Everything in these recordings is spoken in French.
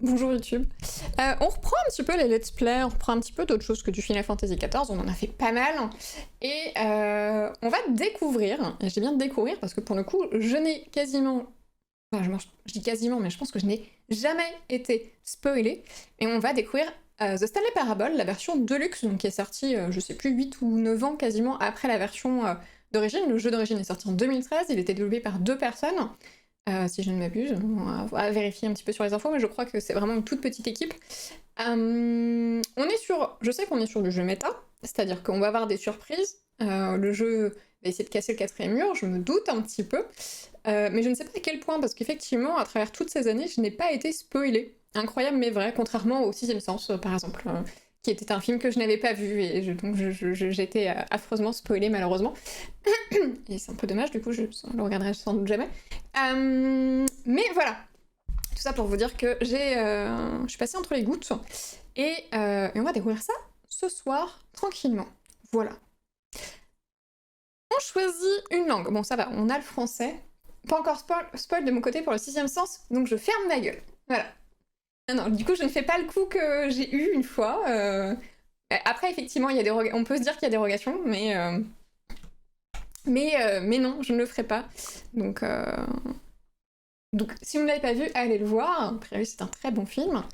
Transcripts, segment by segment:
Bonjour YouTube. On reprend un petit peu les let's play, on reprend un petit peu d'autres choses que du Final Fantasy XIV, on en a fait pas mal. Et on va découvrir, et je dis bien découvrir parce que pour le coup, je n'ai quasiment... Enfin, je dis quasiment, mais je pense que je n'ai jamais été spoilée. Et on va découvrir The Stanley Parable, la version Deluxe, donc qui est sortie, je sais plus, 8 ou 9 ans quasiment après la version d'origine. Le jeu d'origine est sorti en 2013, il était développé par 2 personnes. Si je ne m'abuse, on va vérifier un petit peu sur les infos, mais je crois que c'est vraiment une toute petite équipe. On est sur, je sais qu'on est sur du jeu méta, c'est-à-dire qu'on va avoir des surprises. Le jeu va essayer de casser le 4e mur, je me doute un petit peu, mais je ne sais pas à quel point, parce qu'effectivement, à travers toutes ces années, je n'ai pas été spoilée. Incroyable mais vrai, contrairement au 6e sens, par exemple, qui était un film que je n'avais pas vu, et donc j'étais affreusement spoilée malheureusement. Et c'est un peu dommage, du coup je le regarderai sans doute jamais. Mais voilà, tout ça pour vous dire que je suis passée entre les gouttes, et on va découvrir ça ce soir, tranquillement. Voilà. On choisit une langue. Bon, ça va, on a le français. Pas encore spoil de mon côté pour le 6e sens, donc je ferme ma gueule. Voilà. Non, du coup, je ne fais pas le coup que j'ai eu une fois. Après, effectivement, il y a on peut se dire qu'il y a des dérogations, mais non, je ne le ferai pas. Donc, si vous ne l'avez pas vu, allez le voir. A priori, c'est un très bon film.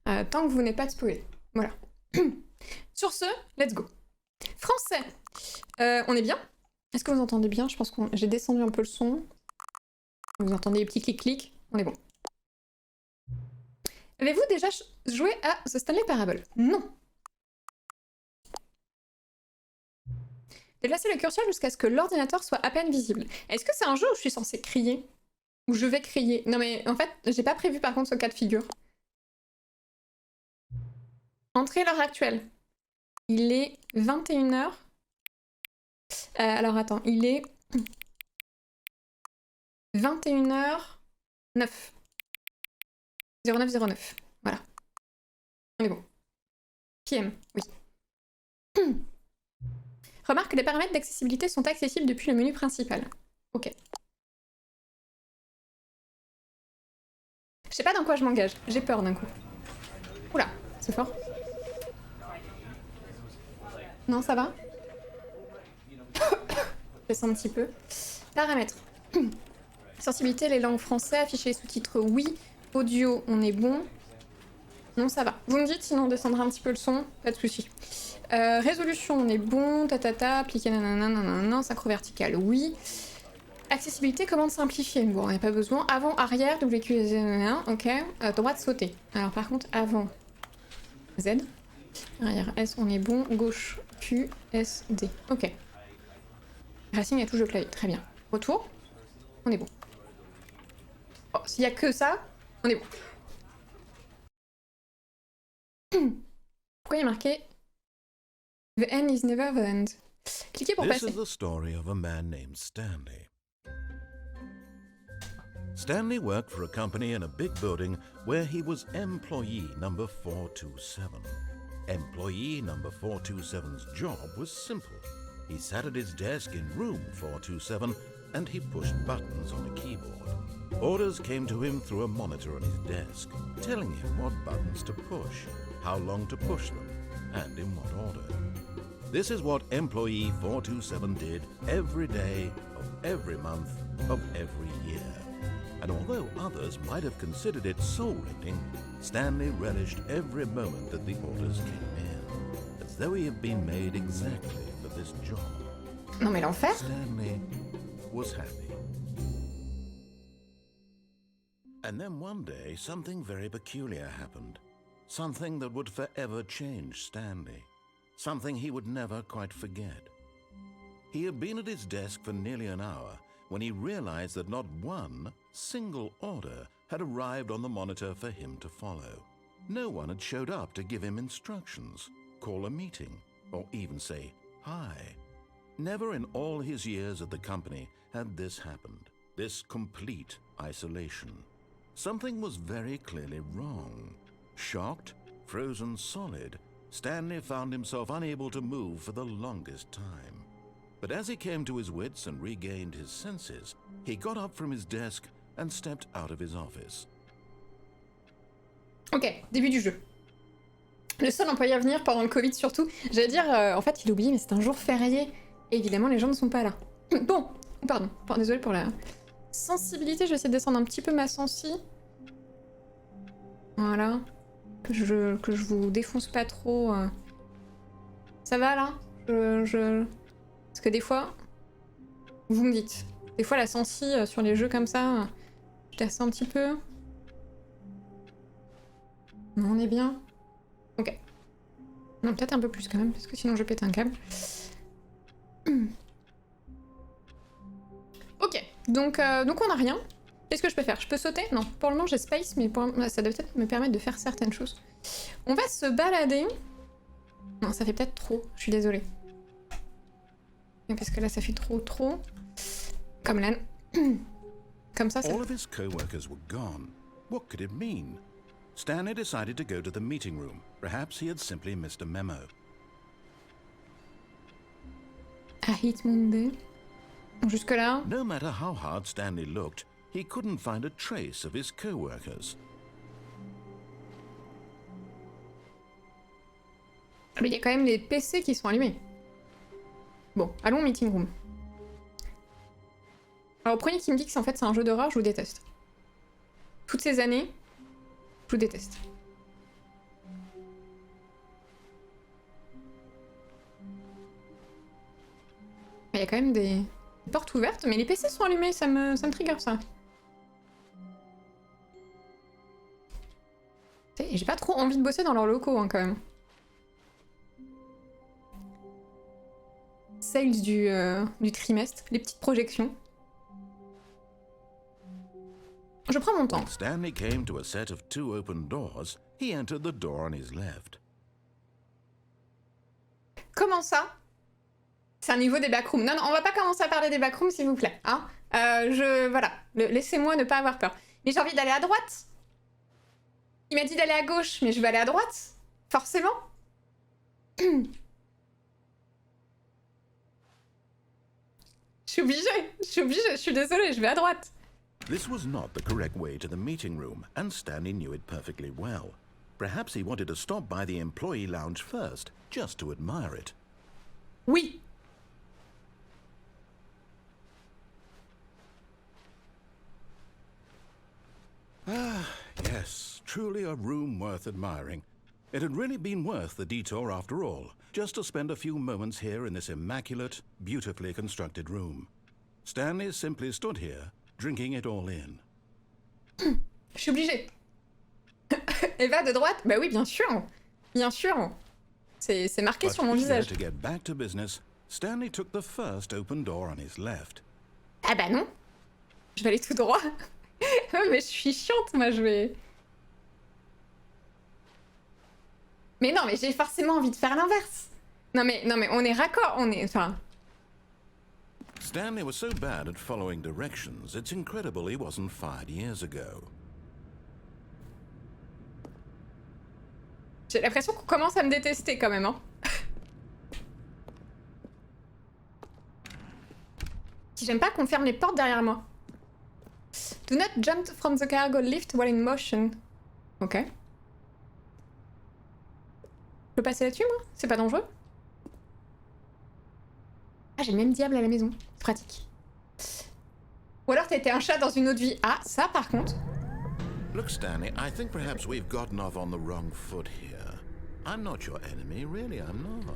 Tant que vous n'êtes pas de spoiler. Voilà. Sur ce, let's go. Français. On est bien? Est-ce que vous entendez bien? Je pense que j'ai descendu un peu le son. Vous entendez les petits clics-clics? On est bon. Avez-vous déjà joué à The Stanley Parable? Non. Déplacez le curseur jusqu'à ce que l'ordinateur soit à peine visible. Est-ce que c'est un jeu où je suis censée crier? Où je vais crier? Non mais en fait, j'ai pas prévu par contre ce cas de figure. Entrée l'heure actuelle. Il est 21h. Alors attends, il est 21h09. 0909. Voilà. On est bon. PM, oui. Remarque que les paramètres d'accessibilité sont accessibles depuis le menu principal. Ok. Je sais pas dans quoi je m'engage. J'ai peur d'un coup. Oula, c'est fort. Non, ça va? Je descends un petit peu. Paramètres. Sensibilité, les langues français, afficher les sous-titres, oui. Audio, on est bon. Non, ça va. Vous me dites, sinon on descendra un petit peu le son, pas de soucis. Résolution, on est bon. Tatata, appliquer nanana, synchro vertical, oui. Accessibilité, commande simplifiée. Bon, on n'a pas besoin. Avant, arrière, WQ, ok. Droite, sauter. Alors par contre, avant, Z. Arrière, S, on est bon. Gauche, Q, S, D. Ok. Racing à touche de clavier, très bien. Retour, on est bon. Bon, s'il y a que ça, on est bon. Pourquoi il y a marqué The end is never the end? Cliquez pour passer. This is the story of a man named Stanley. Stanley worked for a company in a big building where he was employee number 427. Employee number 427's job was simple. He sat at his desk in room 427 and he pushed buttons on a keyboard. Orders came to him through a monitor on his desk, telling him what buttons to push, how long to push them, and in what order. This is what employee 427 did every day of every month of every year. And although others might have considered it soul-rending, Stanley relished every moment that the orders came in, as though he had been made exactly for this job. Non mais l'enfer. Stanley was happy. And then one day, something very peculiar happened. Something that would forever change Stanley. Something he would never quite forget. He had been at his desk for nearly an hour when he realized that not one single order had arrived on the monitor for him to follow. No one had showed up to give him instructions, call a meeting, or even say hi. Never in all his years at the company had this happened, this complete isolation. Something was very clearly wrong. Shocked, frozen solid, Stanley found himself unable to move for the longest time. But as he came to his wits and regained his senses, he got up from his desk and stepped out of his office. Ok, début du jeu. Le seul employé à venir pendant le Covid surtout. J'allais dire, en fait, il a oublié, mais c'est un jour férié. Et évidemment, les gens ne sont pas là. Bon, pardon. Désolée pour la sensibilité. Je vais essayer de descendre un petit peu ma sensi. Voilà. Que je vous défonce pas trop. Ça va, là Parce que des fois... Vous me dites. Des fois, la sensi sur les jeux comme ça, je tasse un petit peu. Non, on est bien. Ok. Non, peut-être un peu plus quand même, parce que sinon je pète un câble. Ok, donc on a rien. Qu'est-ce que je peux faire? Je peux sauter? Non, pour le moment j'ai space, mais ça doit peut-être me permettre de faire certaines choses. On va se balader. Non, ça fait peut-être trop, je suis désolée. Parce que là ça fait trop. Comme l'âne. Comme ça. All of his co-workers were gone. What could it mean? Stanley decided to go to the meeting room. Perhaps he had simply missed a memo. A hit Monday. Jusque-là. No matter how hard Stanley looked, he couldn't find a trace of his co-workers. Mais il y a quand même les PC qui sont allumés. Bon, allons au meeting room. Alors, au premier qui me dit que en fait c'est un jeu d'horreur, je vous déteste. Toutes ces années, je vous déteste. Il y a quand même des portes ouvertes, mais les PC sont allumés, ça me trigger ça. Et j'ai pas trop envie de bosser dans leurs locaux hein, quand même. Sales du trimestre, les petites projections. Je prends mon temps. When Stanley came to a set of 2 open doors, he entered the door on his left. Comment ça? C'est un niveau des backrooms. Non, on va pas commencer à parler des backrooms, s'il vous plaît. Hein voilà. Laissez-moi ne pas avoir peur. Mais j'ai envie d'aller à droite. Il m'a dit d'aller à gauche, mais je vais aller à droite. Forcément. Je suis obligée, je suis désolée, je vais à droite. This was not the correct way to the meeting room, and Stanley knew it perfectly well. Perhaps he wanted to stop by the employee lounge first, just to admire it. Oui. Ah, yes, truly a room worth admiring. It had really been worth the detour after all, just to spend a few moments here in this immaculate, beautifully constructed room. Stanley simply stood here, drinking it all in. Je suis obligée. Eva de droite? Bah oui, bien sûr. Bien sûr. C'est marqué sur mon visage. To get back to business, Stanley took the first open door on his left. Ah bah non. Je vais aller tout droit. Mais je suis chiante, moi je vais... Mais non, mais j'ai forcément envie de faire l'inverse. Non mais on est raccord, on est... Enfin... Stanley was so bad at following directions, it's incredible he wasn't fired years ago. J'ai l'impression qu'on commence à me détester quand même, hein. Si j'aime pas qu'on ferme les portes derrière moi. Do not jump from the cargo lift while in motion. Ok. Je peux passer là-dessus, moi? C'est pas dangereux? Ah, j'ai le même diable à la maison. C'est pratique. Ou alors t'as été un chat dans une autre vie. Ah, ça par contre. Look, Stanley, I think perhaps we've gotten off on the wrong foot here. I'm not your enemy, really, I'm not.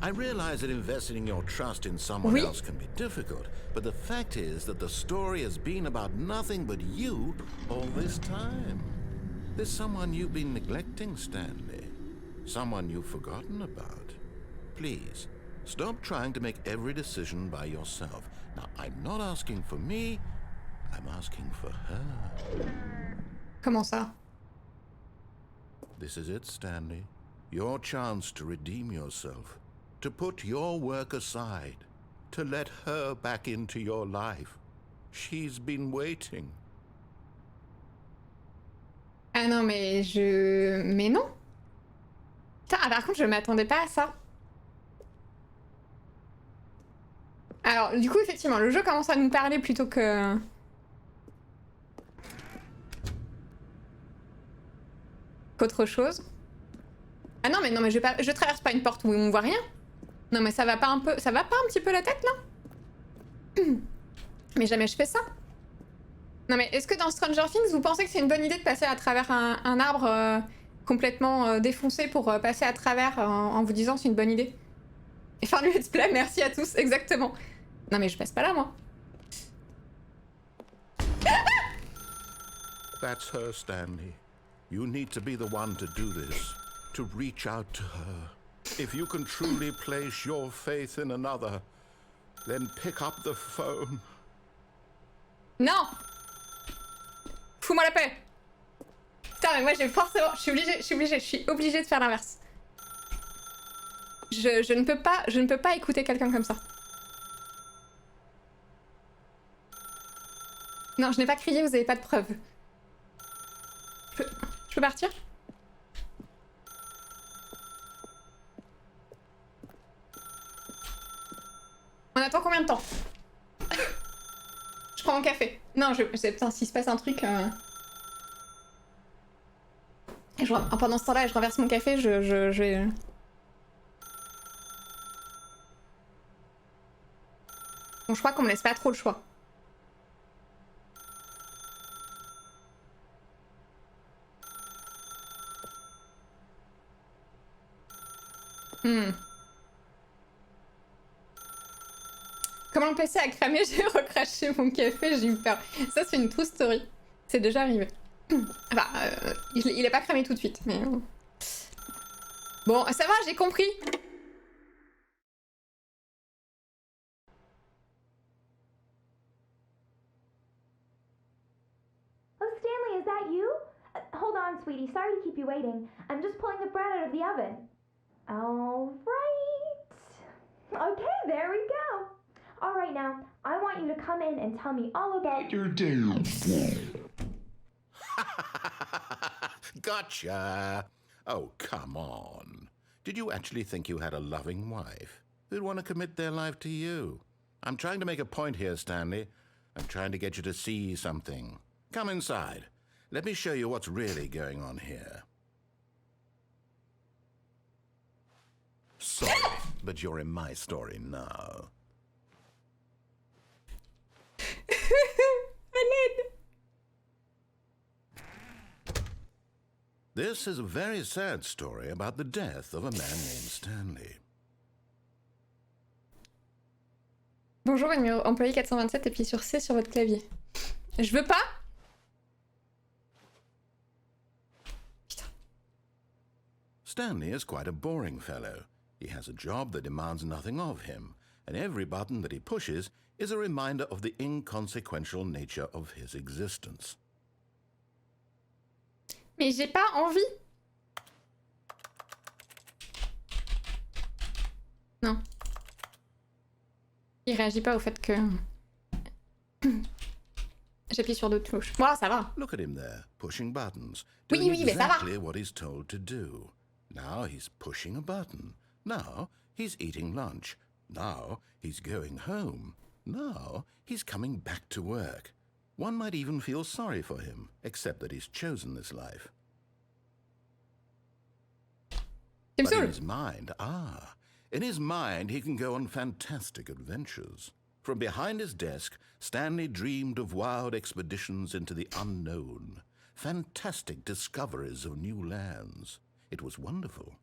I realize that investing your trust in someone else can be difficult, but the fact is that the story has been about nothing but you all this time. There's someone you've been neglecting, Stanley. Someone you've forgotten about. Please, stop trying to make every decision by yourself. Now, I'm not asking for me, I'm asking for her. Comment ça? This is it, Stanley. Your chance to redeem yourself. To put your work aside. To let her back into your life. She's been waiting. Ah non, mais Mais non. Putain, ah, par contre, je m'attendais pas à ça. Alors, du coup, effectivement, le jeu commence à nous parler plutôt que... qu'autre chose. Ah non, mais je traverse pas une porte où on voit rien. Non, mais ça va pas un petit peu la tête, là? Mais jamais je fais ça. Non, mais est-ce que dans Stranger Things, vous pensez que c'est une bonne idée de passer à travers un arbre complètement défoncé pour passer à travers en vous disant c'est une bonne idée? Et faire le let's play, merci à tous, exactement. Non, mais je passe pas là, moi. That's her, Stanley. You need to be the one to do this, to reach out to her. If you can truly place your faith in another, then pick up the phone. Non! Fous-moi la paix! Putain, mais moi j'ai forcément... Je suis obligée de faire l'inverse. Je ne peux pas écouter quelqu'un comme ça. Non, je n'ai pas crié, vous avez pas de preuves. Je peux partir? On attend combien de temps? Je prends mon café. Non, putain, s'il se passe un truc... Pendant ce temps-là, je renverse mon café, Bon, je crois qu'on me laisse pas trop le choix. Comment le PC a cramé, j'ai recraché mon café, j'ai eu peur. Ça, c'est une true story. C'est déjà arrivé. Enfin, il est pas cramé tout de suite, mais... Bon, ça va, j'ai compris. Oh, Stanley, is that you? Hold on, sweetie. Sorry to keep you waiting. I'm just pulling the bread out of the oven. All right. Okay, there we go. All right, now, I want you to come in and tell me all about your day. Gotcha! Oh, come on. Did you actually think you had a loving wife who'd want to commit their life to you? I'm trying to make a point here, Stanley. I'm trying to get you to see something. Come inside. Let me show you what's really going on here. Sorry, but you're in my story now. This is a very sad story about the death of a man named Stanley. Bonjour, numéro employé 427, appuyez sur C sur votre clavier. Je veux pas. Putain. Stanley is quite a boring fellow. He has a job that demands nothing of him, and every button that he pushes is a reminder of the inconsequential nature of his existence. Mais j'ai pas envie. Non. Il réagit pas au fait que... J'appuie sur d'autres touches. Bon, ça va. Look at him there, pushing buttons. Oui, Doing oui, mais ça va. exactly what he's told to do. Now he's pushing a button. Now he's eating lunch. Now he's going home. Now he's coming back to work. One might even feel sorry for him, except that he's chosen this life. But in his mind, in his mind he can go on fantastic adventures. From behind his desk, Stanley dreamed of wild expeditions into the unknown, fantastic discoveries of new lands. It was wonderful.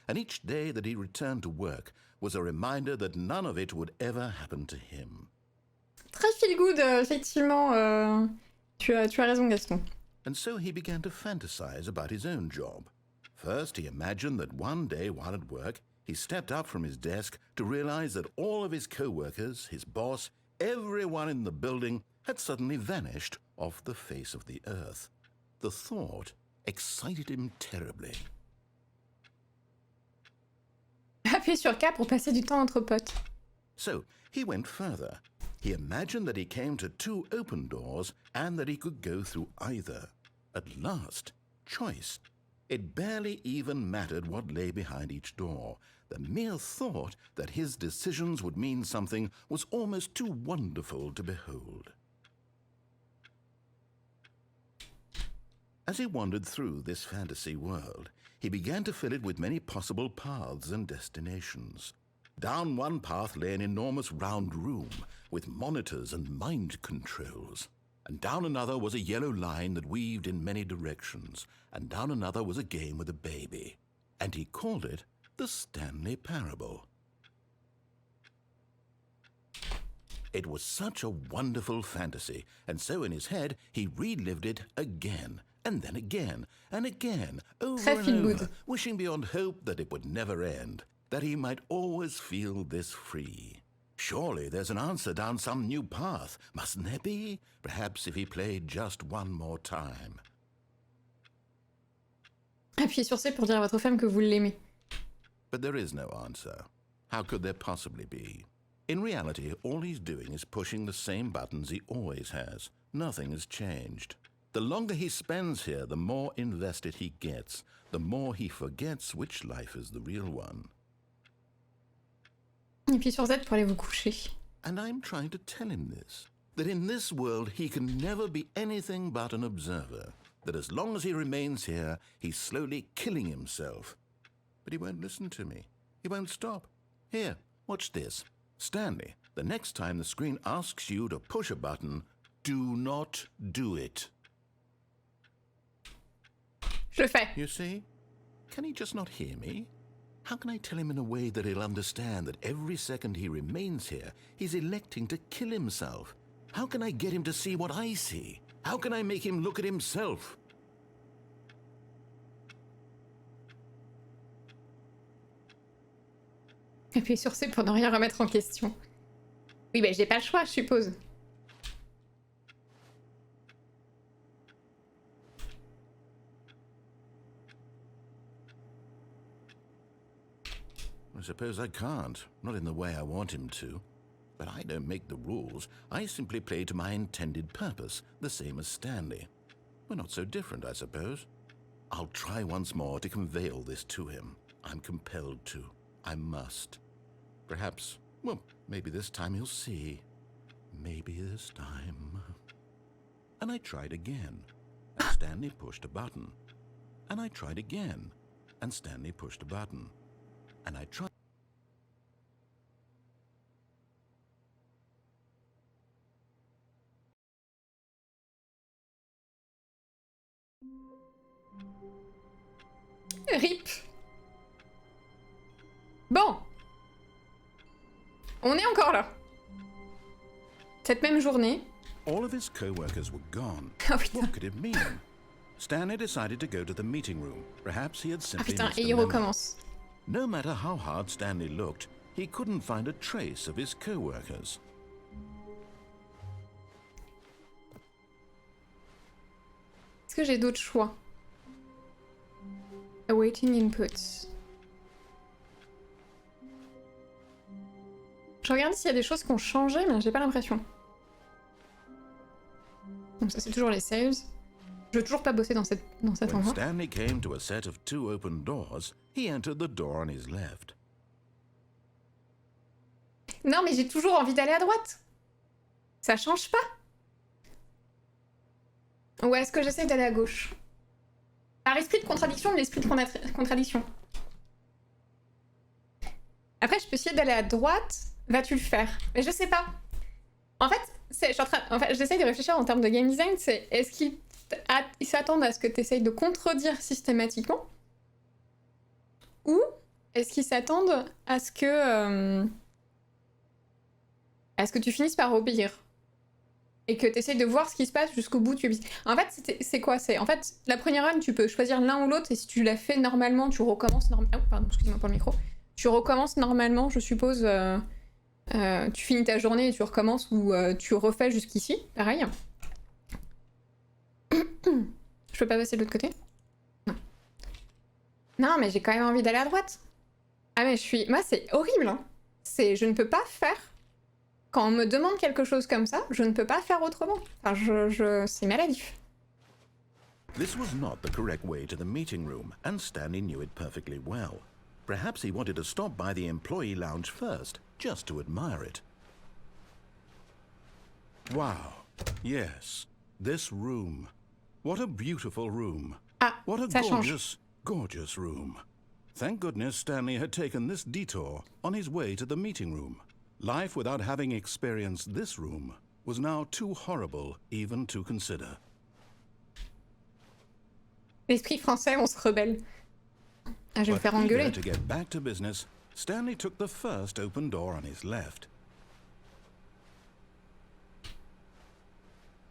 And each day that he returned to work was a reminder that none of it would ever happen to him. Très feel good, effectivement. Tu as raison, Gaston. And so he began to fantasize about his own job. First, he imagined that one day while at work, he stepped up from his desk to realize that all of his co-workers, his boss, everyone in the building had suddenly vanished off the face of the earth. The thought excited him terribly. Appuie sur K pour passer du temps entre potes. So, he went further. He imagined that he came to two open doors and that he could go through either. At last, choice. It barely even mattered what lay behind each door. The mere thought that his decisions would mean something was almost too wonderful to behold. As he wandered through this fantasy world, he began to fill it with many possible paths and destinations. Down one path lay an enormous round room with monitors and mind controls. And down another was a yellow line that weaved in many directions. And down another was a game with a baby. And he called it the Stanley Parable. It was such a wonderful fantasy, and so in his head he relived it again, and then again, and again, over and over, wishing beyond hope that it would never end, that he might always feel this free. Surely there's an answer down some new path, mustn't there be? Perhaps if he played just one more time. Appuyez sur C pour dire à votre femme que vous l'aimez. But there is no answer. How could there possibly be? In reality, all he's doing is pushing the same buttons he always has. Nothing has changed. The longer he spends here, the more invested he gets, the more he forgets which life is the real one. Appuyez sur Z pour aller vous coucher. And I'm trying to tell him this, that in this world he can never be anything but an observer, that as long as he remains here, he's slowly killing himself. But he won't listen to me. He won't stop. Here, watch this. Stanley, the next time the screen asks you to push a button, do not do it. Je le fais. You see? Can he just not hear me? How can I tell him in a way that he'll understand that every second he remains here, he's electing to kill himself? How can I get him to see what I see? How can I make him look at himself? Appuyez sur C pour ne rien remettre en question. Oui, bah j'ai pas le choix, je suppose. I suppose I can't, not in the way I want him to. But I don't make the rules. I simply play to my intended purpose, the same as Stanley. We're not so different, I suppose. I'll try once more to convey all this to him. I'm compelled to. I must. Perhaps, well, maybe this time he'll see. Maybe this time. And I tried again, and Stanley pushed a button. And I tried again, and Stanley pushed a button. And I tried. RIP. Bon. On est encore là. Cette même journée. All of his co-workers were gone. Oh putain. What could it mean? Stanley decided to go to the meeting room. Perhaps he had Ah simply putain, missed et a il memo. recommence. No matter how hard Stanley looked, he couldn't find a trace of his co-workers. Est-ce que j'ai d'autres choix? Awaiting inputs. Je regarde s'il y a des choses qui ont changé, mais j'ai pas l'impression. Donc ça c'est toujours les saves. Je veux toujours pas bosser dans cet When endroit. Stanley came to a set of 2 open doors, he entered the door on his left. Non mais j'ai toujours envie d'aller à droite. Ça change pas. Ou est-ce que j'essaie d'aller à gauche? Par esprit de contradiction ou l'esprit de contradiction? Après je peux essayer d'aller à droite. Vas-tu le faire? Mais je sais pas. En fait, j'essaie de réfléchir en termes de game design, c'est est-ce qu'ils s'attendent à ce que tu essayes de contredire systématiquement? Ou est-ce qu'ils s'attendent à ce que tu finisses par obéir? Et que tu essayes de voir ce qui se passe jusqu'au bout, tu obéis. En fait, c'est quoi? En fait, la première run, tu peux choisir l'un ou l'autre, et si tu l'as fait normalement, tu recommences normalement. Oh, pardon, excuse-moi pour le micro. Tu recommences normalement, je suppose. Tu finis ta journée et tu recommences ou tu refais jusqu'ici, pareil. Je peux pas passer de l'autre côté? Non. Non, mais j'ai quand même envie d'aller à droite. Ah mais moi c'est horrible, hein. Je ne peux pas faire... Quand on me demande quelque chose comme ça, je ne peux pas faire autrement. Enfin, c'est maladif. This was not the correct way to the meeting room, and Stanley knew it perfectly well. Perhaps he wanted to stop by the employee lounge first, just to admire it. Wow. Yes, this room. What a beautiful room. Ah, What a ça change. gorgeous, gorgeous room. Thank goodness Stanley had taken this detour on his way to the meeting room. Life without having experienced this room was now too horrible even to consider. L'esprit français, on se rebelle. Ah, je vais me faire But eager engueuler. to get back to business, Stanley took the first open door on his left.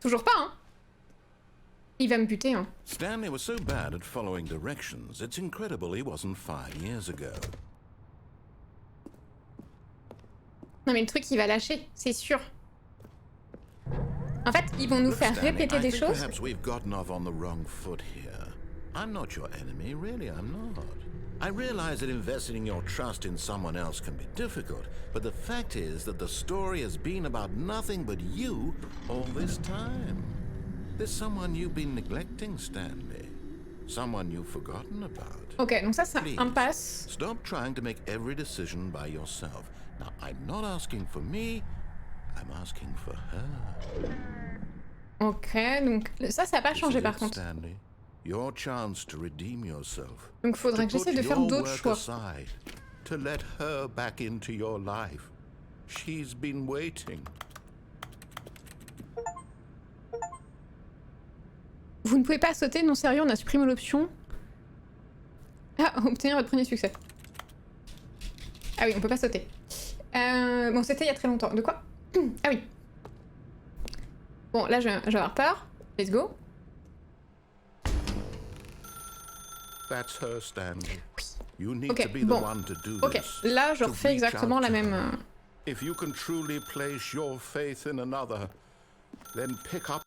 Toujours pas, hein. Il va me buter, hein. Stanley was so bad at following directions, it's incredible he wasn't 5 years ago. Non mais le truc, il va lâcher, c'est sûr. En fait, ils vont nous Look, faire Stanley, répéter I des think choses. perhaps we've gotten off on the wrong foot here. I'm not your enemy, really, I'm not. I realize that investing your trust in someone else can be difficult, but the fact is that the story has been about nothing but you all this time. There's someone you've been neglecting, Stanley. Someone you've forgotten about. Ok, donc ça, c'est Please, un passe. stop trying to make every decision by yourself. Now, I'm not asking for me, I'm asking for her. Ok, donc ça n'a pas This changé is par it, contre. Stanley. Your chance to redeem yourself. Donc faudrait To que j'essaie put de faire your d'autres work choix. aside, to let her back into your life. She's been waiting. Vous ne pouvez pas sauter, non sérieux, on a supprimé l'option. Ah, obtenir votre premier succès. Ah oui, on peut pas sauter. Bon, c'était il y a très longtemps. De quoi? Ah oui. Bon, là, je vais avoir peur. Let's go. That's her, Stanley. Oui. You need Ok, to be the bon. one to do Ok, this. là, je to refais reach exactement out la to même... her. If you can truly place your faith in another, then pick up.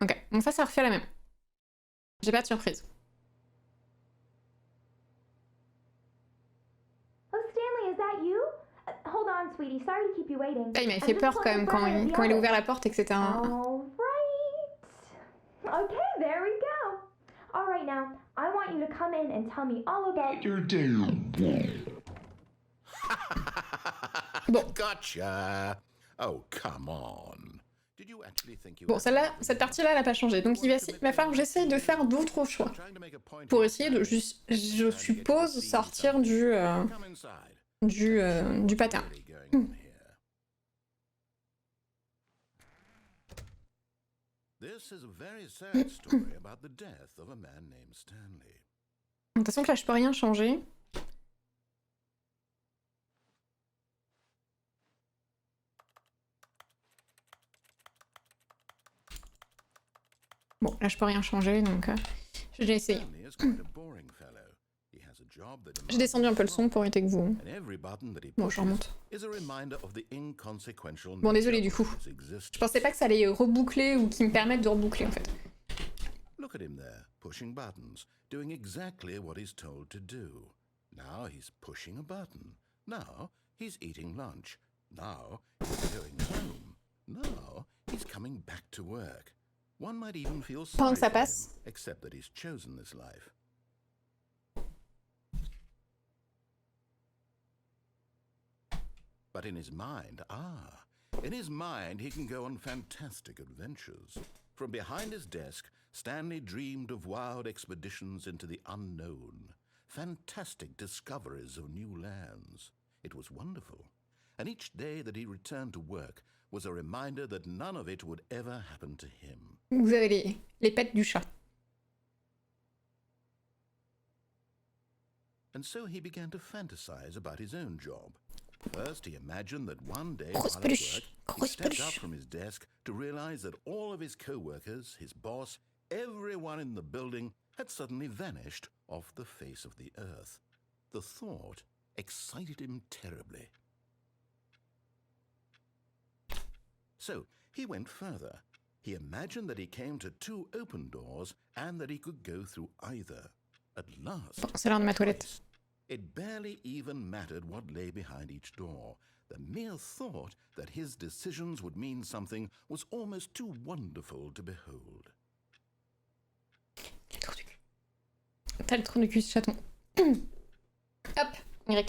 Ok, donc ça refait la même. J'ai pas de surprise. Oh, Stanley, is that you? Hold on, sweetie. Sorry to keep you waiting. Là, il m'avait I'm fait just peur pulling quand même the quand bread out of il, the quand il a oven. ouvert la porte et que c'était un... All right. Okay, there we go. All right, now, I want you to come in and tell me all about your day. Bon. Gotcha. Oh, come on. Did you actually think you Bon, had celle-là, something cette partie-là, elle a pas changé. Donc il va falloir que j'essaye de faire d'autres choix. Trying to make a point Pour of essayer de, Stanley. je suppose, sortir du Come inside. du pattern. Really going on here? This is a very sad story about the death of a man named Stanley. De toute façon, là, je peux rien changer. Bon, là, je peux rien changer, donc je vais essayer. Stanley is quite a boring fellow. He has a job that J'ai descendu un peu le son pour éviter que vous... and every button that he Bon, je pushes remonte. is a reminder of the inconsequential Bon, désolé, nature du of coup. his existence. Je pensais pas que ça allait reboucler ou qu'il me permette de reboucler, en fait. Look at him there, pushing buttons, doing exactly what he's told to do. Now he's pushing a button. Now he's eating lunch. Now he's going home. Now he's coming back to work. One might even feel sorry Pendant que ça for him, passe. except that he's chosen this life. But in his mind, he can go on fantastic adventures. From behind his desk, Stanley dreamed of wild expeditions into the unknown, fantastic discoveries of new lands. It was wonderful, and each day that he returned to work was a reminder that none of it would ever happen to him. Vous avez les pets du chat. And so he began to fantasize about his own job. First, he imagined that one day Grosse while at peluche, work, he grosse stepped up peluche. from his desk to realize that all of his co-workers, his boss, everyone in the building had suddenly vanished off the face of the earth. The thought excited him terribly. So he went further. He imagined that he came to 2 open doors and that he could go through either. At last, Bon, c'est l'heure de ma toilette. twice, it barely even mattered what lay behind each door. The mere thought that his decisions would mean something was almost too wonderful to behold. Le trou du cul. T'as le trou du cul, ce chaton. Hop, Y.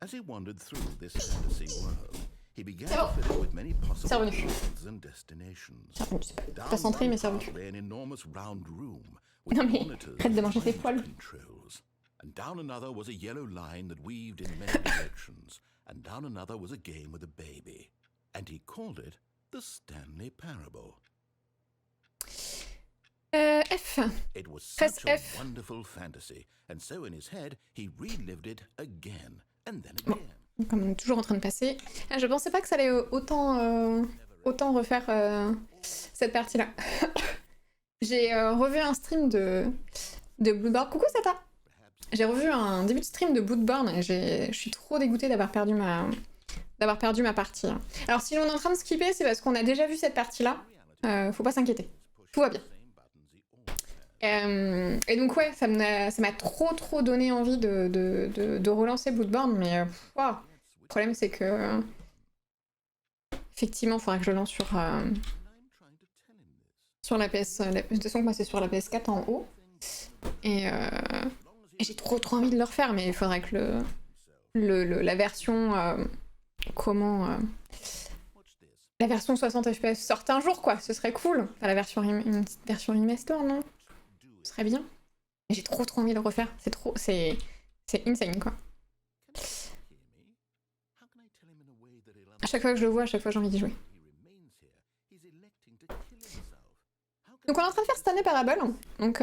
As he wandered through this fantasy world, He began C'est bon. to fill it with many C'est possible revenu. paths and destinations. C'est revenu, c'est pas Down centré, one mais c'est revenu. path lay an enormous round room with Non mais, monitors arrête de and manger tes climate poils. controls. And down another was a yellow line that weaved in many directions. And down another was a game with a baby. And he called it the Stanley Parable. F. It was Press such a F. wonderful fantasy, and so in his head he relived it again and then Bon. again. Comme on est toujours en train de passer. Ah, je pensais pas que ça allait autant refaire cette partie-là. J'ai revu un stream de Bloodborne. Coucou Sata. J'ai revu un début de stream de Bloodborne et je suis trop dégoûtée d'avoir perdu ma partie. Alors si on est en train de skipper, c'est parce qu'on a déjà vu cette partie-là. Faut pas s'inquiéter. Tout va bien. Et donc ouais, ça m'a trop donné envie de relancer Bloodborne, mais wow. Le problème c'est que effectivement, il faudra que je lance sur la PS. De toute façon, moi c'est sur la PS4 en haut, et j'ai trop envie de le refaire, mais il faudrait que la version la version 60 FPS sorte un jour, quoi. Ce serait cool. Enfin, la version une petite version remaster, non? Ce serait bien. Mais j'ai trop envie de le refaire. C'est insane, quoi. À chaque fois que je le vois, à chaque fois j'ai envie d'y jouer. Donc on est en train de faire Stanley Parable. Donc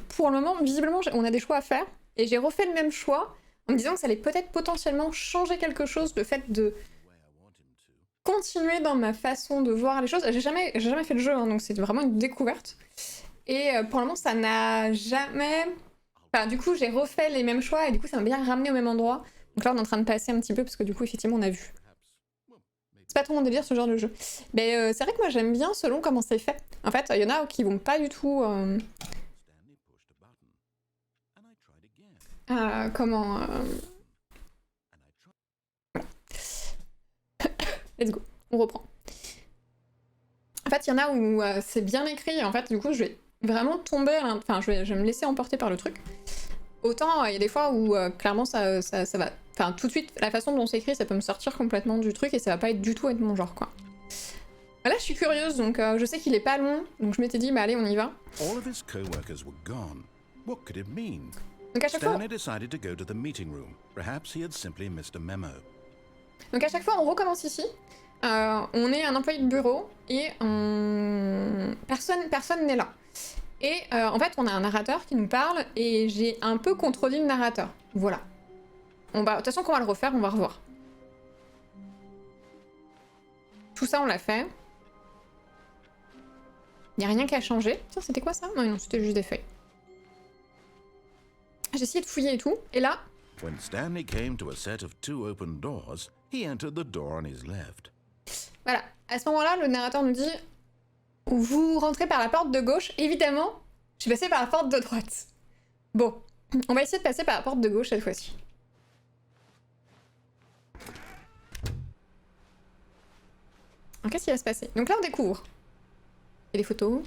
pour le moment, visiblement, on a des choix à faire. Et j'ai refait le même choix en me disant que ça allait peut-être potentiellement changer quelque chose, le fait de continuer dans ma façon de voir les choses. J'ai jamais fait le jeu, hein, donc c'est vraiment une découverte. Et pour le moment, ça n'a jamais... Enfin, du coup, j'ai refait les mêmes choix et du coup, ça m'a bien ramené au même endroit. Donc là, on est en train de passer un petit peu parce que du coup, effectivement, on a vu. C'est pas trop mon délire, ce genre de jeu. Mais c'est vrai que moi, j'aime bien selon comment c'est fait. En fait, il y en a qui vont pas du tout... comment... Let's go, on reprend. En fait, il y en a où c'est bien écrit, et en fait, du coup, je vais vraiment tomber, enfin, je vais me laisser emporter par le truc. Autant, il y a des fois où, clairement, ça va... Enfin, tout de suite, la façon dont c'est écrit, ça peut me sortir complètement du truc, et ça va pas être du tout être mon genre, quoi. Là, je suis curieuse, donc je sais qu'il est pas long, donc je m'étais dit, bah allez, on y va. All of his co-workers were gone. What could it mean? Donc à chaque fois... Stanley decided to go to the meeting room. Perhaps he had simply missed a memo. Donc à chaque fois, on recommence ici. On est un employé de bureau et personne n'est là. Et en fait, on a un narrateur qui nous parle et j'ai un peu contredit le narrateur. Voilà. De toute façon, quand on va le refaire, on va revoir. Tout ça, on l'a fait. Il n'y a rien qu'à changer. Tiens, c'était quoi ça? Non, c'était juste des feuilles. J'ai essayé de fouiller et tout. Et là... When Stanley came to a set of 2 open doors, he entered the door on his left. Voilà. À ce moment-là, le narrateur nous dit... Vous rentrez par la porte de gauche. Évidemment, je suis passée par la porte de droite. Bon. On va essayer de passer par la porte de gauche cette fois-ci. Alors, qu'est-ce qui va se passer? Donc là, on découvre. Il y a des photos.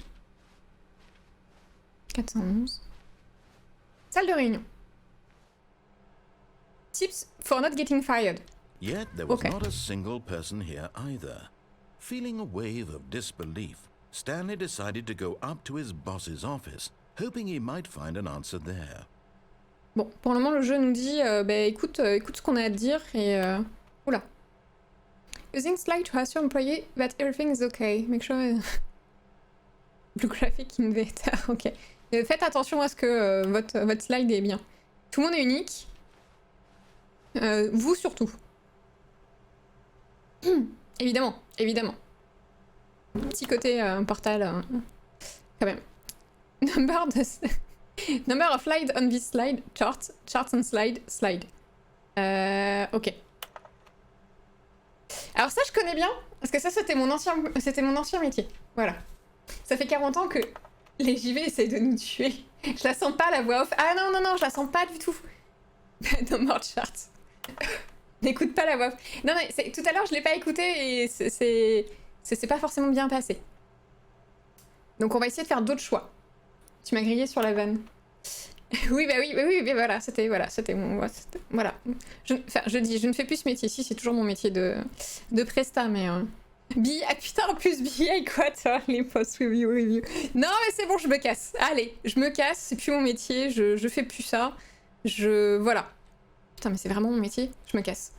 411. Salle de réunion. Tips for not getting fired. Yet there was Okay. not a single person here either. Feeling a wave of disbelief, Stanley decided to go up to his boss's office, hoping he might find an answer there. Bon, pour le moment, le jeu nous dit, écoute ce qu'on a à te dire et... Oula. Using slide to assure employee that everything is okay. Make sure... Blue graphic invader, ok. Faites attention à ce que votre slide est bien. Tout le monde est unique. Vous surtout. Évidemment, évidemment. Petit côté portal, quand même. Number of slide on this slide, charts on slide. Ok. Alors ça, je connais bien, parce que ça, c'était mon ancien métier. Voilà. Ça fait 40 ans que les JV essaient de nous tuer. Je la sens pas, la voix off. Ah non, je la sens pas du tout. No more charts. N'écoute pas la voix off. Non, mais tout à l'heure, je l'ai pas écouté et c'est pas forcément bien passé. Donc on va essayer de faire d'autres choix. Tu m'as grillé sur la vanne. Oui, bah oui, mais voilà, c'était mon... Voilà. Je dis, je ne fais plus ce métier-ci, c'est toujours mon métier de presta, mais... Ah putain, en plus, BI, quoi, toi, les post-review. Non, mais c'est bon, je me casse. Allez, je me casse, c'est plus mon métier, je fais plus ça. Voilà. Putain, mais c'est vraiment mon métier, je me casse.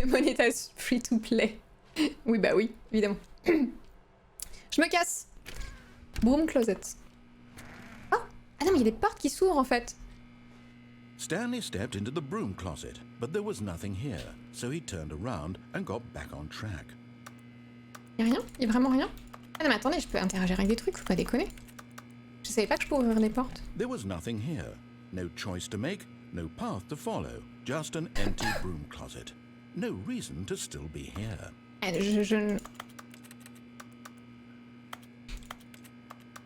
Monétage free to play. Oui, bah oui, évidemment. Je me casse. Broom closet. Oh, ah non, mais il y a des portes qui s'ouvrent en fait. Stanley stepped into the broom closet, but there was nothing here, so he turned around and got back on track. Y'a rien? Y'a vraiment rien? Ah non, mais attendez, je peux interagir avec des trucs, faut pas déconner. Je savais pas que je pouvais ouvrir les portes. There was nothing here. No choice to make, no path to follow. Just an empty broom closet. No reason to still be here.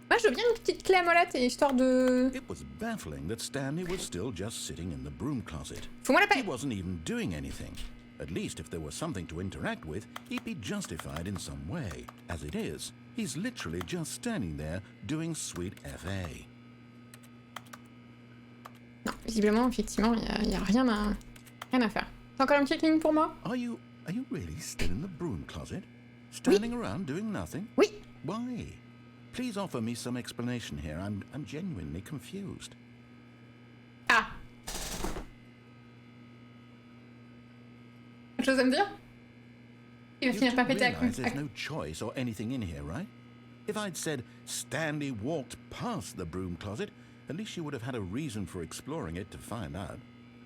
Moi, je veux bien une petite clé à molette, histoire de... It was baffling that Stanley was still just sitting in the broom closet. Fous-moi la paix. He wasn't even doing anything. At least if there was something to interact with, he'd be justified in some way. As it is, he's literally just standing there doing sweet FA. Non, visiblement, effectivement, y a rien à faire. T'as encore une petite ligne pour moi? Are you really still in the broom closet? Standing around doing nothing? Oui. Why? Please offer me some explanation here. I'm genuinely confused. Ah. Autre chose à me dire? Il va finir par péter à coup. There's no choice or anything in here, right? If I'd said Stanley walked past the broom closet, at least you would have had a reason for exploring it to find out.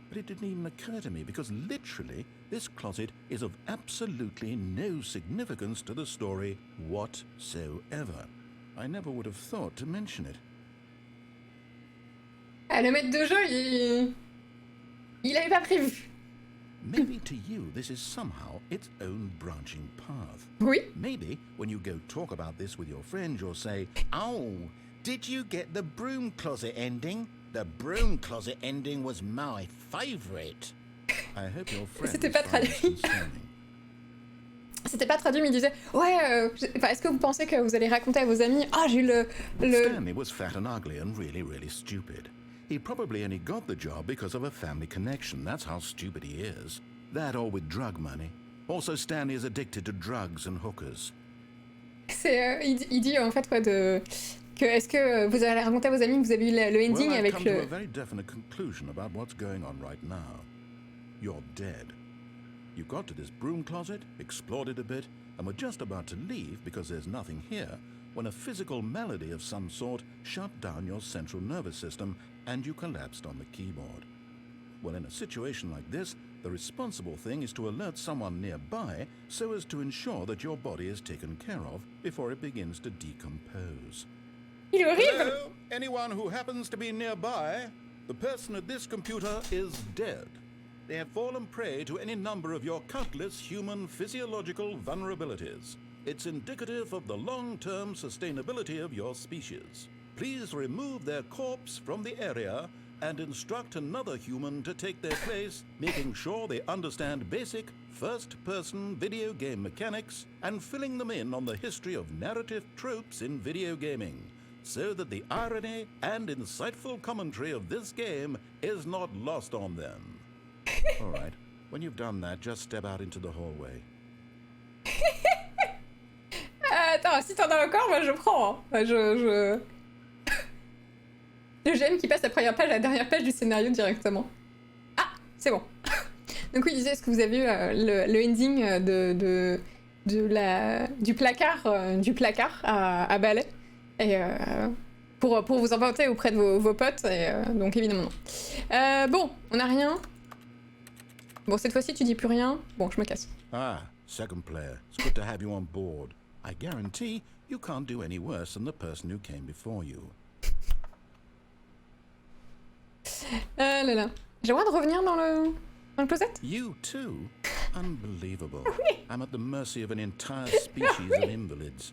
But it didn't even occur to me because literally this closet is of absolutely no significance to the story whatsoever. I never would have thought to mention it. Ah, le maître de jeu, il avait pas prévu. Maybe to you this is somehow its own branching path. Oui. Maybe when you go talk about this with your friend, you'll say, "Oh, did you get the broom closet ending? The broom closet ending was my favorite." I hope your friend C'était pas traduit. C'était pas traduit, mais il disait ouais. Est-ce que vous pensez que vous allez raconter à vos amis? Ah, j'ai eu le. Stanley was fat and ugly and really, really stupid. He probably only got the job because of a family connection. That's how stupid he is. That or with drug money. Also, Stanley is addicted to drugs and hookers. Il dit en fait quoi de. Est-ce que vous allez raconter à vos amis que vous avez eu le ending well, avec I've le. come to a very definite conclusion about what's going on right now. You're dead. You got to this broom closet, explored it a bit, and were just about to leave because there's nothing here, when a physical malady of some sort shut down your central nervous system and you collapsed on the keyboard. Well, in a situation like this, the responsible thing is to alert someone nearby so as to ensure that your body is taken care of before it begins to decompose. Il est horrible. Hello? Anyone who happens to be nearby, the person at this computer is dead. They have fallen prey to any number of your countless human physiological vulnerabilities. It's indicative of the long-term sustainability of your species. Please remove their corpse from the area and instruct another human to take their place, making sure they understand basic first-person video game mechanics and filling them in on the history of narrative tropes in video gaming, so that the irony and insightful commentary of this game is not lost on them. All right. When you've done that, just step out into the hallway. Attends, si t'en as encore, moi je prends. Hein. Le GM qui passe la première page à la dernière page du scénario directement. Ah, c'est bon. Donc oui, il disait, est-ce que vous avez eu le ending du placard à balai et pour vous inventer auprès de vos potes. Et, donc évidemment non. Bon, on n'a rien. Bon, cette fois-ci, tu dis plus rien. Bon, je me casse. Ah, second player. It's good to have you on board. I guarantee you can't do any worse than the person who came before you. Là là. J'ai le droit de revenir dans le closet? You too? Unbelievable. I'm at the mercy of an entire species of invalids.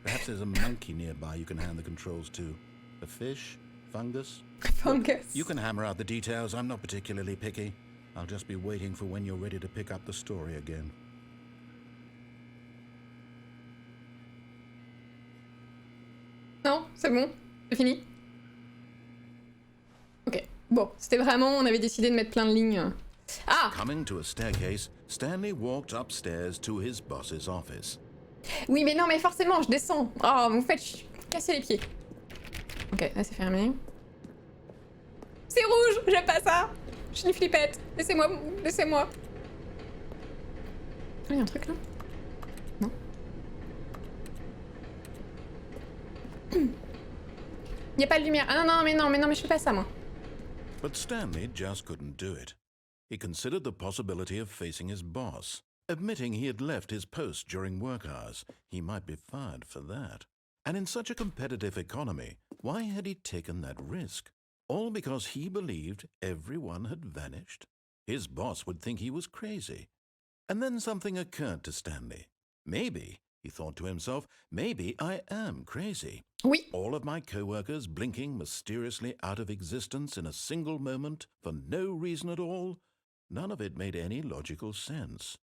Perhaps there's a monkey nearby you can hand the controls to. A fish? Fungus? Fungus. You can hammer out the details. I'm not particularly picky. I'll just be waiting for when you're ready to pick up the story again. Non, c'est bon. C'est fini? Ok. Bon, c'était vraiment... On avait décidé de mettre plein de lignes. Ah! Coming to a staircase, Stanley walked upstairs to his boss's office. Oui, mais non, mais forcément, je descends. Oh, vous me faites casser les pieds. Ok, là c'est fermé. C'est rouge, j'aime pas ça. Je suis une flippette. Laissez-moi, laissez-moi. Ah, il y a un truc là? Non. Il y a pas de lumière. Ah non, non, mais je fais pas ça, moi. But Stanley just couldn't do it. He considered the possibility of facing his boss. Admitting he had left his post during work hours, he might be fired for that. And in such a competitive economy, why had he taken that risk? All because he believed everyone had vanished? His boss would think he was crazy. And then something occurred to Stanley. Maybe, he thought to himself, maybe I am crazy. Oui. All of my co-workers blinking mysteriously out of existence in a single moment for no reason at all? None of it made any logical sense.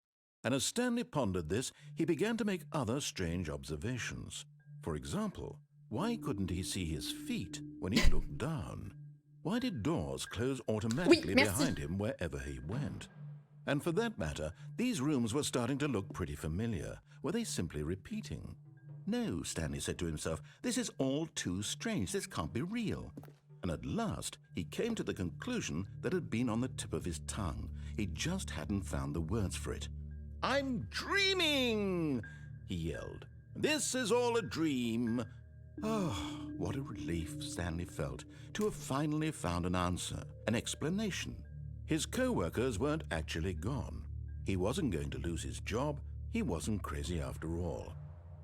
And as Stanley pondered this, he began to make other strange observations. For example, why couldn't he see his feet when he looked down? Why did doors close automatically behind him wherever he went? And for that matter, these rooms were starting to look pretty familiar. Were they simply repeating? No, Stanley said to himself, this is all too strange. This can't be real. And at last, he came to the conclusion that had been on the tip of his tongue. He just hadn't found the words for it. I'm dreaming, he yelled. This is all a dream. Oh, what a relief Stanley felt to have finally found an answer, an explanation. His co-workers weren't actually gone. He wasn't going to lose his job. He wasn't crazy after all.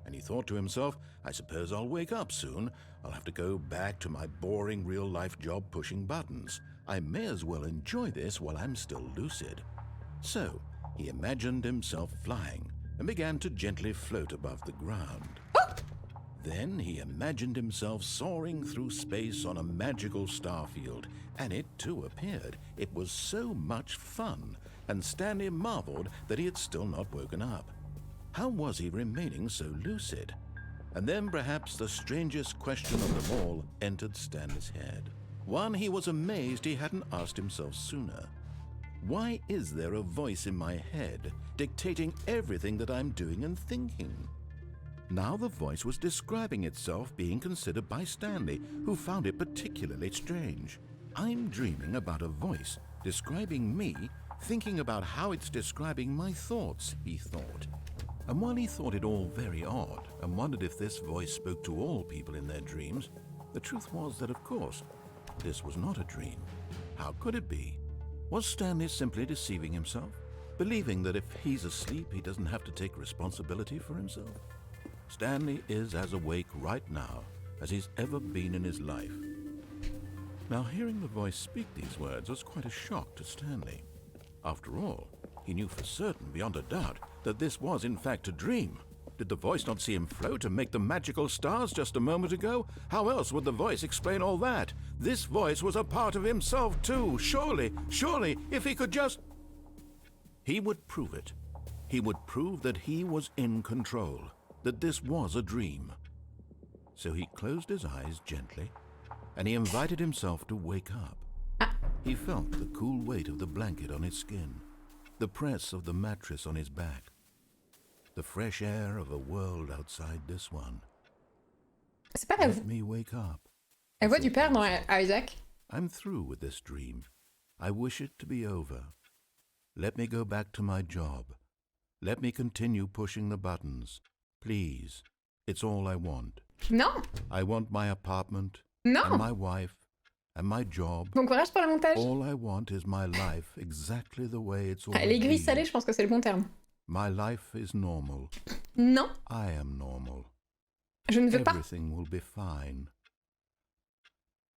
And he thought to himself, I suppose I'll wake up soon. I'll have to go back to my boring real-life job pushing buttons. I may as well enjoy this while I'm still lucid. So, he imagined himself flying and began to gently float above the ground. Then he imagined himself soaring through space on a magical starfield, and it too appeared. It was so much fun, and Stanley marveled that he had still not woken up. How was he remaining so lucid? And then perhaps the strangest question of them all entered Stanley's head. One he was amazed he hadn't asked himself sooner. Why is there a voice in my head dictating everything that I'm doing and thinking? Now the voice was describing itself being considered by Stanley, who found it particularly strange. I'm dreaming about a voice describing me, thinking about how it's describing my thoughts, he thought. And while he thought it all very odd and wondered if this voice spoke to all people in their dreams, the truth was that, of course, this was not a dream. How could it be? Was Stanley simply deceiving himself, believing that if he's asleep, he doesn't have to take responsibility for himself? Stanley is as awake right now as he's ever been in his life. Now, hearing the voice speak these words was quite a shock to Stanley. After all, he knew for certain, beyond a doubt, that this was in fact a dream. Did the voice not see him float and make the magical stars just a moment ago? How else would the voice explain all that? This voice was a part of himself too. Surely, if he could just... He would prove it. He would prove that he was in control, that this was a dream. So he closed his eyes gently, and he invited himself to wake up. He felt the cool weight of the blanket on his skin, the press of the mattress on his back, the fresh air of a world outside this one. C'est pas Let me wake up. La voix du père dans Isaac. I'm through with this dream. I wish it to be over. Let me go back to my job. Let me continue pushing the buttons. Please. It's all I want. Non. I want my apartment, Non. and my wife, and my job. Bon courage pour le montage. All I want is my life exactly the way it's always L'aiguille been. salée, je pense que c'est le bon terme. My life is normal. Non. I am normal. Je ne veux pas. Everything will be fine.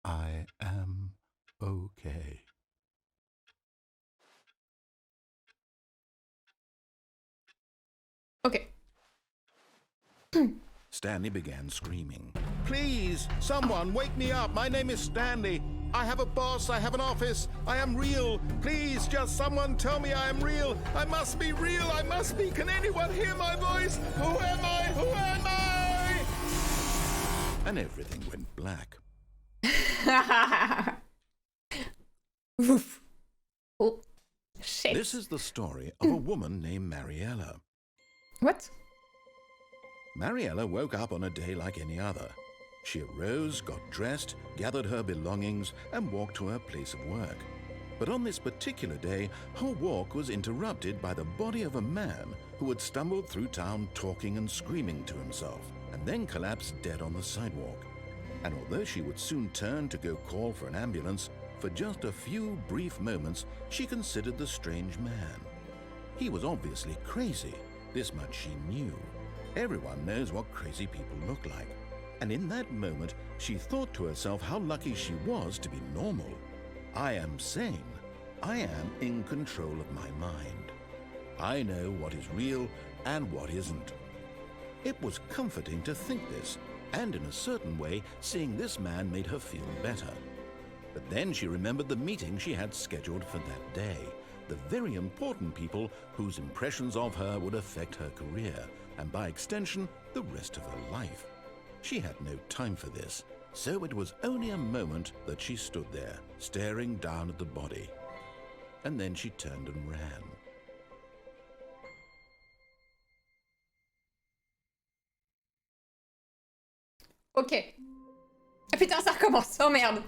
I am okay. Ok. Stanley began screaming. Please, someone, wake me up. My name is Stanley. I have a boss. I have an office. I am real. Please, just someone tell me I am real. I must be real. I must be. Can anyone hear my voice? Who am I? Who am I? And everything went black. Ouf. Oh. Shit. This is the story of a woman named Mariella. What? Mariella woke up on a day like any other. She arose, got dressed, gathered her belongings, and walked to her place of work. But on this particular day, her walk was interrupted by the body of a man who had stumbled through town talking and screaming to himself, and then collapsed dead on the sidewalk. And although she would soon turn to go call for an ambulance, for just a few brief moments, she considered the strange man. He was obviously crazy. This much she knew. Everyone knows what crazy people look like. And in that moment, she thought to herself how lucky she was to be normal. I am sane. I am in control of my mind. I know what is real and what isn't. It was comforting to think this, and in a certain way, seeing this man made her feel better. But then she remembered the meeting she had scheduled for that day, the very important people whose impressions of her would affect her career, and by extension, the rest of her life. She had no time for this, so it was only a moment that she stood there, staring down at the body. And then she turned and ran. Ok. Ah putain, ça recommence. Oh merde.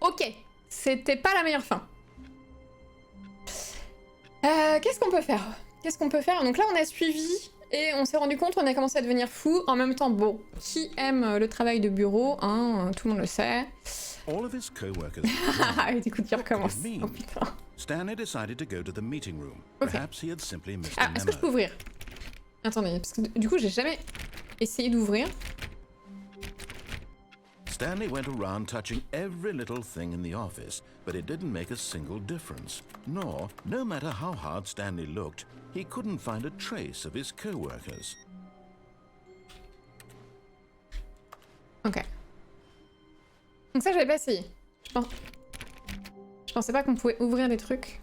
Ok. C'était pas la meilleure fin. Qu'est-ce qu'on peut faire? Qu'est-ce qu'on peut faire? Donc là, on a suivi et on s'est rendu compte, on a commencé à devenir fou. En même temps, bon, qui aime le travail de bureau, hein, tout le monde le sait. All of his co-workers. Ah, écoute, il recommence. Oh putain. Stanley decided to go to the meeting room. Okay. Perhaps he had simply missed Ah, a est-ce que je peux memo. ouvrir? Attendez, parce que du coup, j'ai jamais essayé d'ouvrir. Stanley went around touching every little thing in the office, but it didn't make a single difference. Nor, no matter how hard Stanley looked, he couldn't find a trace of his co-workers. Ok. Donc ça, j'avais pas essayé. Je pensais pas qu'on pouvait ouvrir des trucs.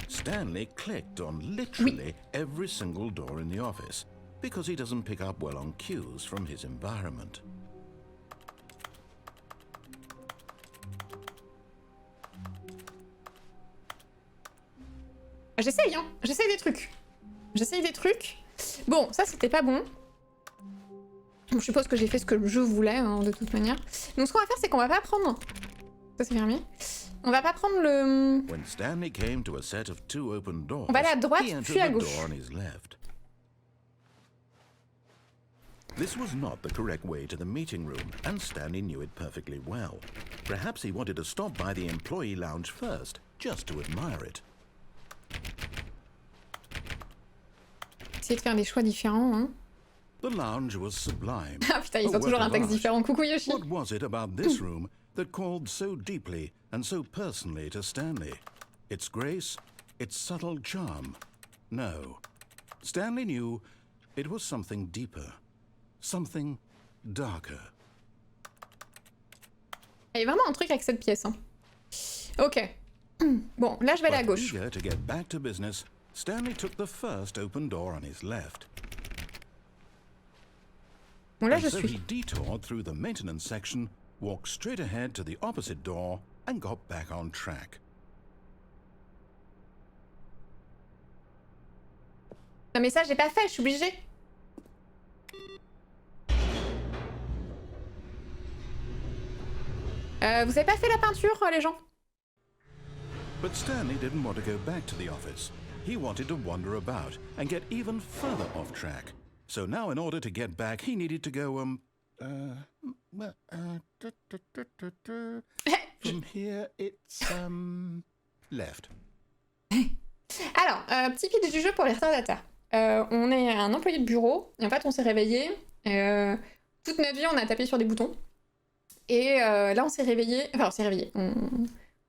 Stanley clicked on literally every single door in the office, because he doesn't pick up well on cues from his environment. J'essaye, hein. J'essaye des trucs. J'essaye des trucs. Bon, ça, c'était pas bon. Bon, je suppose que j'ai fait ce que le jeu voulait, hein, de toute manière. Donc ce qu'on va faire, c'est qu'on va pas prendre... Ça, c'est fermé. On va pas prendre le... When Stanley came to a set of two open doors, On va aller à droite, he entered puis à the gauche. door on his left. This was not the correct way to the meeting room, and Stanley knew it perfectly well. Perhaps he wanted to stop by the employee lounge first, just to admire it. Essayer de faire des choix différents, hein. The lounge was sublime. Ah putain, ils A ont toujours un work of texte art. différent. Coucou Yoshi. What was it about this room that called so deeply and so personally to Stanley? Its grace, its subtle charm? No. Stanley knew it was something deeper, something darker. Il y a vraiment un truc avec cette pièce, hein. Ok. Bon, là, je vais aller à But gauche. eager to get back to business, Stanley took the first open door on his left. Bon, là, And je so he suis. detoured through the maintenance section, walked straight ahead to the opposite door, and got back on track. Non, mais ça, j'ai pas fait, je suis obligée. Vous avez pas fait la peinture, les gens? But Stanley didn't want to go back to the office. He wanted to wander about and get even further off track. So now in order to get back, he needed to go, from here it's, left. Alors, petit pitch du jeu pour les retardataires. On est un employé de bureau, et en fait, on s'est réveillé. Toute notre vie, on a tapé sur des boutons. Et là, on s'est réveillé. Enfin, on s'est réveillé.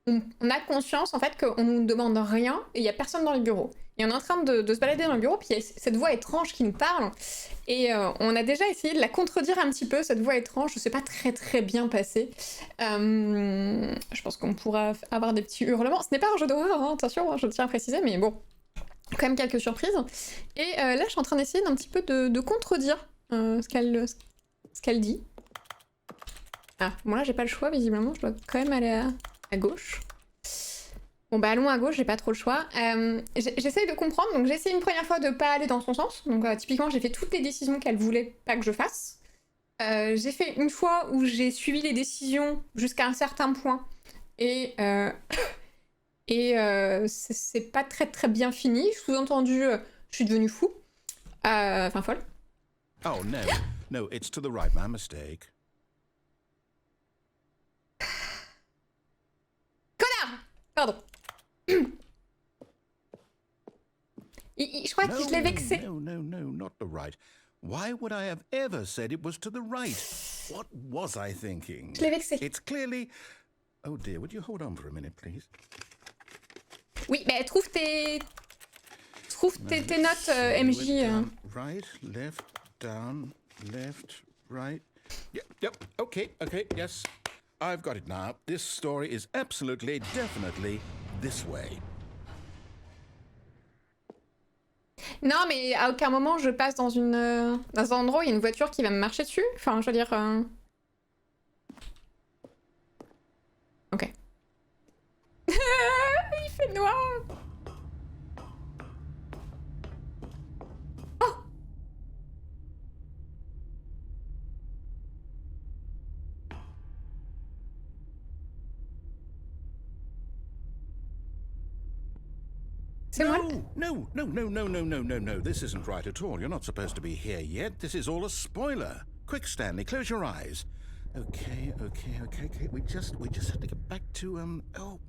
On a conscience, en fait, qu'on nous demande rien et il y a personne dans les bureaux. Et on est en train de se balader dans le bureau, puis il y a cette voix étrange qui nous parle. Et on a déjà essayé de la contredire un petit peu, cette voix étrange. Je sais pas très bien passé. Je pense qu'on pourra avoir des petits hurlements. Ce n'est pas un jeu d'horreur, hein, attention, hein, je tiens à préciser, mais bon. quand même quelques surprises. Et là, je suis en train d'essayer d'un petit peu de contredire ce qu'elle dit. Ah, bon là, j'ai pas le choix, visiblement. Je dois quand même aller à gauche. Bon bah allons à gauche, j'ai pas trop le choix. J'essaye de comprendre, donc j'ai essayé une première fois de pas aller dans son sens. Donc typiquement, j'ai fait toutes les décisions qu'elle voulait pas que je fasse. J'ai fait une fois où j'ai suivi les décisions jusqu'à un certain point. Et c'est pas très très bien fini. Sous-entendu, je suis devenue fou. Enfin folle. Oh no, no, it's to the right, my mistake. Connard! Pardon. Je crois que je l'ai vexé. No, not the right. Why would I have ever said it was to the right? What was I thinking? Je l'ai vexé. It's clearly... Oh dear, would you hold on for a minute, please? Oui, mais trouve tes notes, MJ. Right, down, left, right. Yep, okay, yes. I've got it now. This story is absolutely, definitely this way. Non, mais à aucun moment je passe dans un endroit où il y a une voiture qui va me marcher dessus. Enfin, je veux dire... Ok. Il fait noir. Oh! C'est moi? No. This isn't right at all. You're not supposed to be here yet. This is all a spoiler. Quick, Stanley, close your eyes. Okay. We just have to get back to, oh,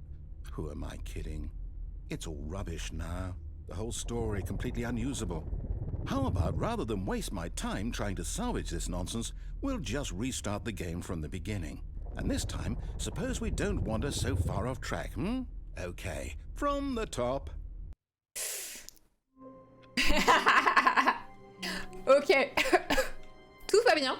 who am I kidding? It's all rubbish now. The whole story completely unusable. How about, rather than waste my time trying to salvage this nonsense, we'll just restart the game from the beginning. And this time, suppose we don't wander so far off track, hmm? Okay, from the top. Ok. Tout va bien.